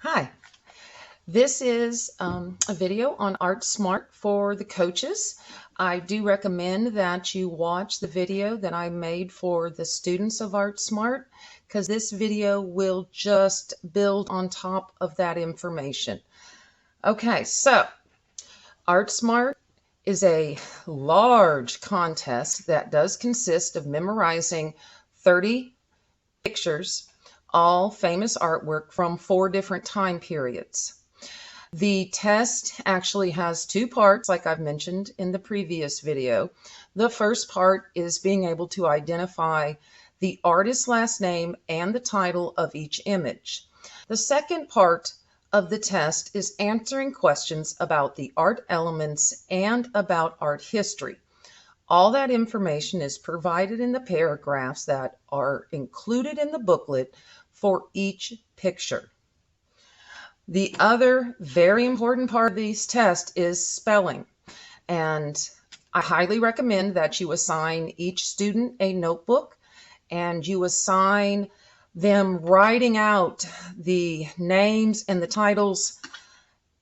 Hi, this is a video on Art Smart for the coaches. I do recommend that you watch the video that I made for the students of Art Smart because this video will just build on top of that information. Okay, so Art Smart is a large contest that does consist of memorizing 30 pictures, all famous artwork from 4 different time periods. The test actually has 2 parts, like I've mentioned in the previous video. The first part is being able to identify the artist's last name and the title of each image. The second part of the test is answering questions about the art elements and about art history. All that information is provided in the paragraphs that are included in the booklet for each picture. The other very important part of these tests is spelling, and I highly recommend that you assign each student a notebook and you assign them writing out the names and the titles.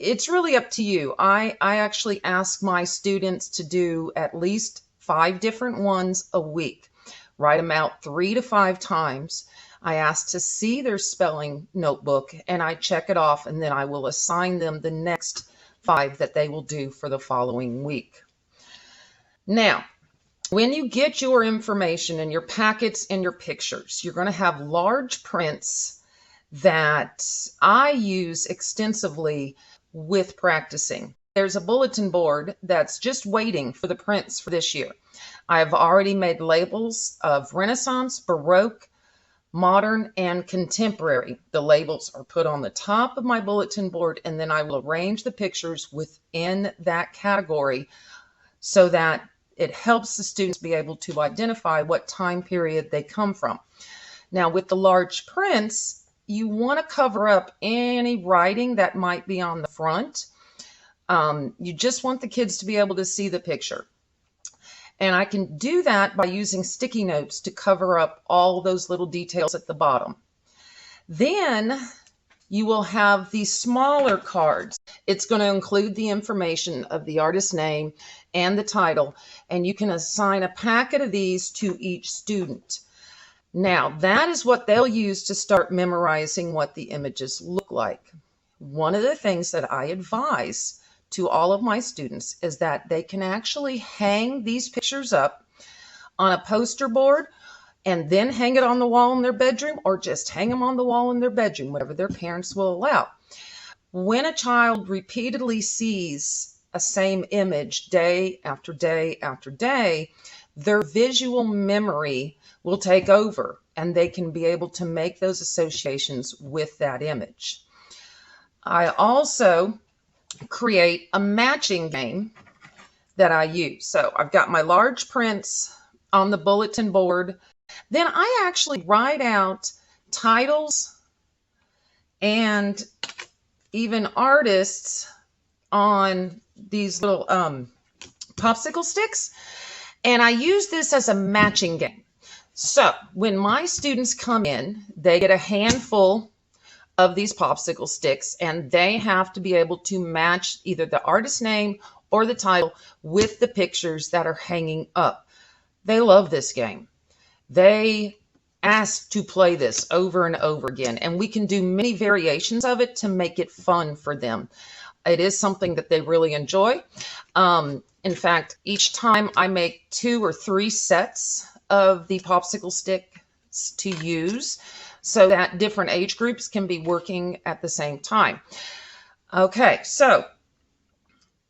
It's really up to you. I actually ask my students to do at least 5 different ones a week. Write them out 3 to 5 times. I ask to see their spelling notebook and I check it off, and then I will assign them the next 5 that they will do for the following week. Now, when you get your information and your packets and your pictures, you're going to have large prints that I use extensively with practicing. There's a bulletin board that's just waiting for the prints for this year. I've already made labels of Renaissance, Baroque, Modern, and Contemporary. The labels are put on the top of my bulletin board, and then I will arrange the pictures within that category so that it helps the students be able to identify what time period they come from. Now, with the large prints, you want to cover up any writing that might be on the front. You just want the kids to be able to see the picture. And I can do that by using sticky notes to cover up all those little details at the bottom. Then you will have these smaller cards. It's going to include the information of the artist's name and the title, and you can assign a packet of these to each student. Now, that is what they'll use to start memorizing what the images look like. One of the things that I advise to all of my students is that they can actually hang these pictures up on a poster board and then hang it on the wall in their bedroom, or just hang them on the wall in their bedroom, whatever their parents will allow. When a child repeatedly sees a same image day after day after day, their visual memory will take over and they can be able to make those associations with that image. I also create a matching game that I use. So I've got my large prints on the bulletin board. Then I actually write out titles and even artists on these little popsicle sticks. And I use this as a matching game. So when my students come in, they get a handful of these popsicle sticks, and they have to be able to match either the artist name or the title with the pictures that are hanging up. They love this game. They ask to play this over and over again, and we can do many variations of it to make it fun for them. It is something that they really enjoy. In fact, each time I make 2 or 3 sets of the popsicle sticks to use, so that different age groups can be working at the same time. Okay, so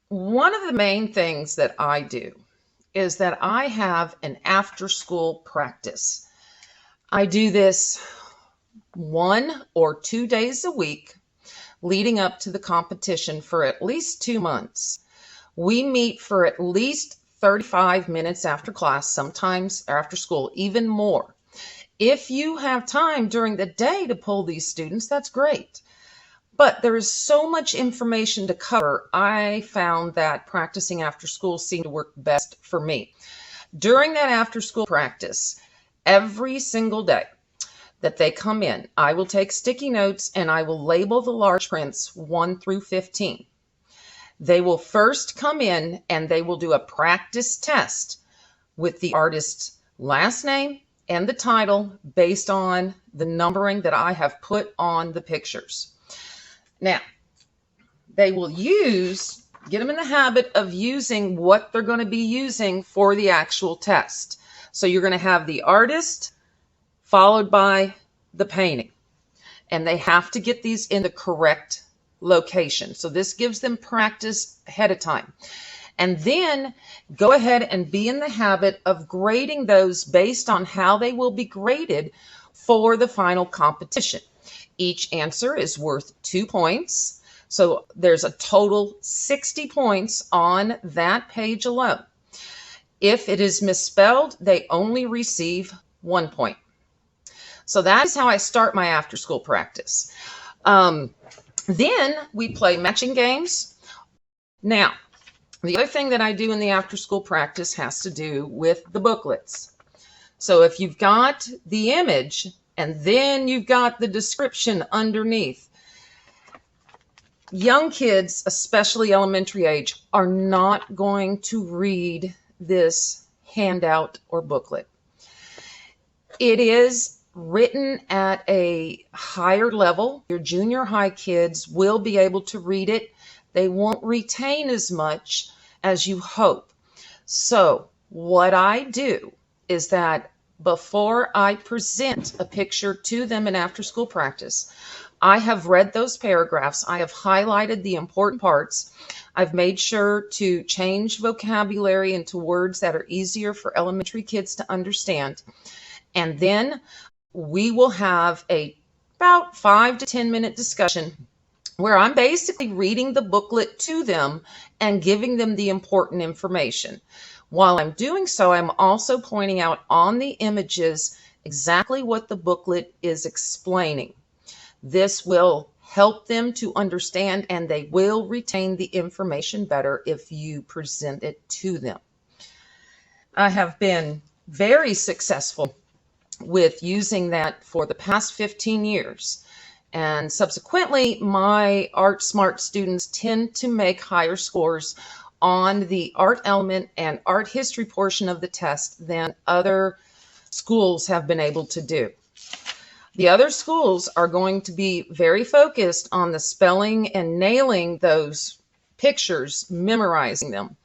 one of the main things that I do is that I have an after-school practice. I do this 1 or 2 days a week leading up to the competition for at least 2 months. We meet for at least 35 minutes after class, sometimes after school, even more. If you have time during the day to pull these students, that's great. But there is so much information to cover, I found that practicing after school seemed to work best for me. During that after school practice, every single day, that they come in. I will take sticky notes and I will label the large prints 1 through 15. They will first come in and they will do a practice test with the artist's last name and the title based on the numbering that I have put on the pictures. Now, they will get them in the habit of using what they're going to be using for the actual test. So you're going to have the artist followed by the painting. And they have to get these in the correct location. So this gives them practice ahead of time. And then go ahead and be in the habit of grading those based on how they will be graded for the final competition. Each answer is worth 2 points. So there's a total 60 points on that page alone. If it is misspelled, they only receive 1 point. So that is how I start my after school practice. Then we play matching games. Now, the other thing that I do in the after school practice has to do with the booklets. So if you've got the image and then you've got the description underneath, young kids, especially elementary age, are not going to read this handout or booklet. It is written at a higher level. Your junior high kids will be able to read it. They won't retain as much as you hope. So what I do is that before I present a picture to them in after school practice, I have read those paragraphs. I have highlighted the important parts. I've made sure to change vocabulary into words that are easier for elementary kids to understand. And then we will have about 5 to 10 minute discussion where I'm basically reading the booklet to them and giving them the important information. While I'm doing so, I'm also pointing out on the images exactly what the booklet is explaining. This will help them to understand, and they will retain the information better if you present it to them. I have been very successful with using that for the past 15 years. And subsequently, my Art Smart students tend to make higher scores on the art element and art history portion of the test than other schools have been able to do. The other schools are going to be very focused on the spelling and nailing those pictures, memorizing them.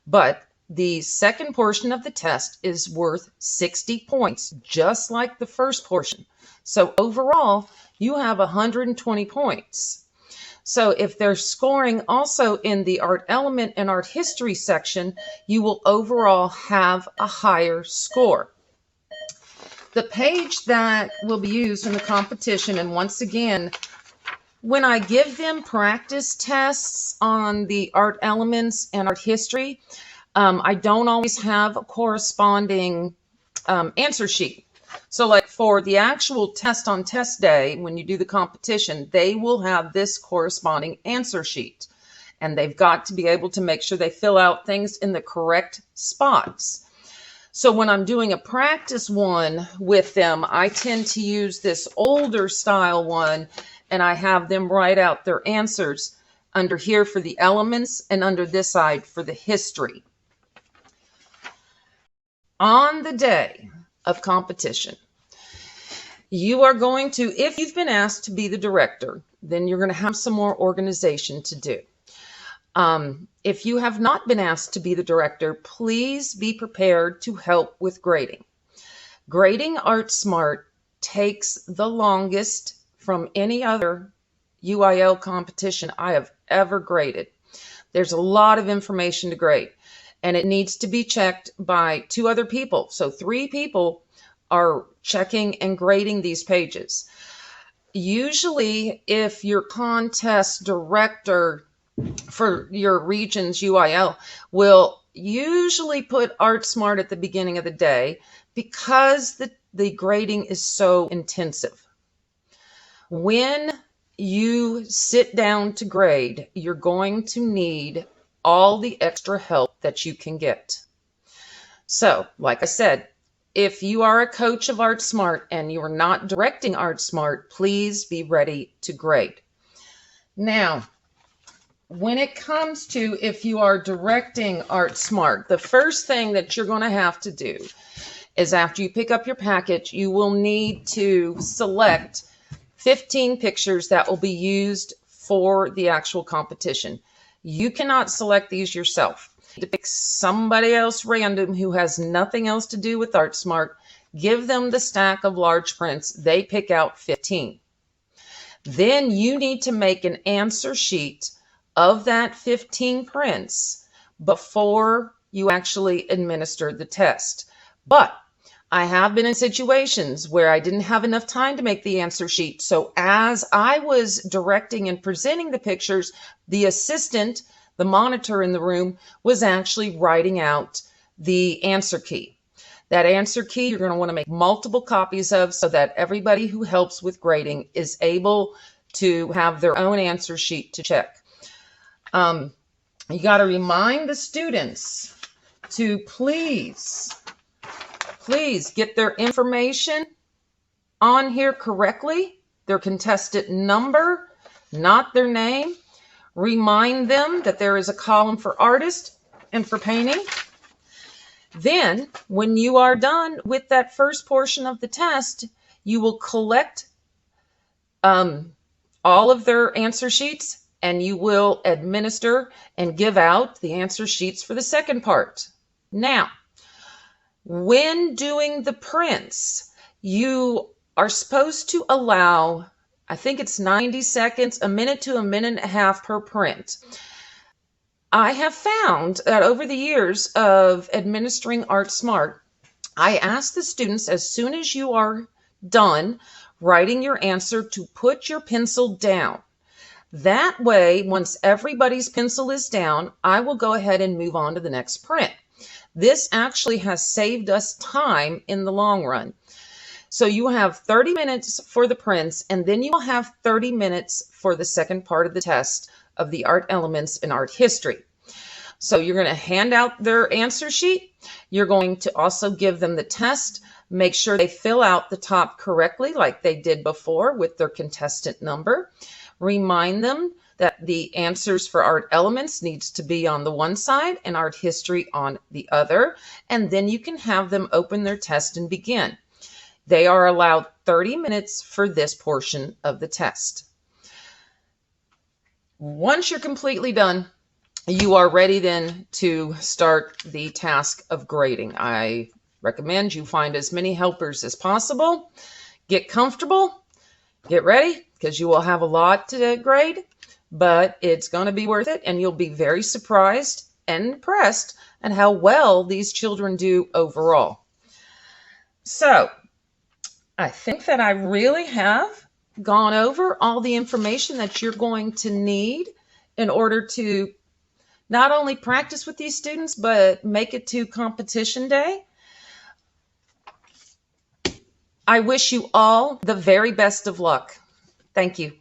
But the second portion of the test is worth 60 points, just like the first portion. So overall, you have 120 points. So if they're scoring also in the art element and art history section, you will overall have a higher score. The page that will be used in the competition, and once again, when I give them practice tests on the art elements and art history, I don't always have a corresponding answer sheet. So like for the actual test on test day, when you do the competition, they will have this corresponding answer sheet. And they've got to be able to make sure they fill out things in the correct spots. So when I'm doing a practice one with them, I tend to use this older style one, and I have them write out their answers under here for the elements and under this side for the history. On the day of competition, you are going to, if you've been asked to be the director, then you're going to have some more organization to do. If you have not been asked to be the director, please be prepared to help with grading. Grading Art Smart takes the longest from any other UIL competition I have ever graded. There's a lot of information to grade, and it needs to be checked by 2 other people. So 3 people are checking and grading these pages. Usually, if your contest director for your region's UIL will usually put Art Smart at the beginning of the day because the grading is so intensive. When you sit down to grade, you're going to need all the extra help that you can get. So, like I said, if you are a coach of Art Smart and you are not directing Art Smart, please be ready to grade. Now, when it comes to if you are directing Art Smart, the first thing that you're going to have to do is after you pick up your package, you will need to select 15 pictures that will be used for the actual competition. You cannot select these yourself. You need to pick somebody else random who has nothing else to do with Art Smart. Give them the stack of large prints. They pick out 15. Then you need to make an answer sheet of that 15 prints before you actually administer the test. But I have been in situations where I didn't have enough time to make the answer sheet. So as I was directing and presenting the pictures, the assistant, the monitor in the room, was actually writing out the answer key. That answer key you're going to want to make multiple copies of so that everybody who helps with grading is able to have their own answer sheet to check. You got to remind the students to please get their information on here correctly, their contestant number, not their name. Remind them that there is a column for artist and for painting. Then, when you are done with that first portion of the test, you will collect all of their answer sheets and you will administer and give out the answer sheets for the second part. Now, when doing the prints, you are supposed to allow, I think it's 90 seconds, a minute to a minute and a half per print. I have found that over the years of administering Art Smart, I ask the students as soon as you are done writing your answer to put your pencil down. That way, once everybody's pencil is down, I will go ahead and move on to the next print. This actually has saved us time in the long run. So you have 30 minutes for the prints, and then you will have 30 minutes for the second part of the test of the art elements in art history. So you're going to hand out their answer sheet. You're going to also give them the test. Make sure they fill out the top correctly like they did before with their contestant number. Remind them that the answers for art elements needs to be on the one side and art history on the other. And then you can have them open their test and begin. They are allowed 30 minutes for this portion of the test. Once you're completely done, you are ready then to start the task of grading. I recommend you find as many helpers as possible. Get comfortable, get ready, because you will have a lot to grade, but it's going to be worth it, and you'll be very surprised and impressed at how well these children do overall. So, I think that I really have gone over all the information that you're going to need in order to not only practice with these students, but make it to competition day. I wish you all the very best of luck. Thank you.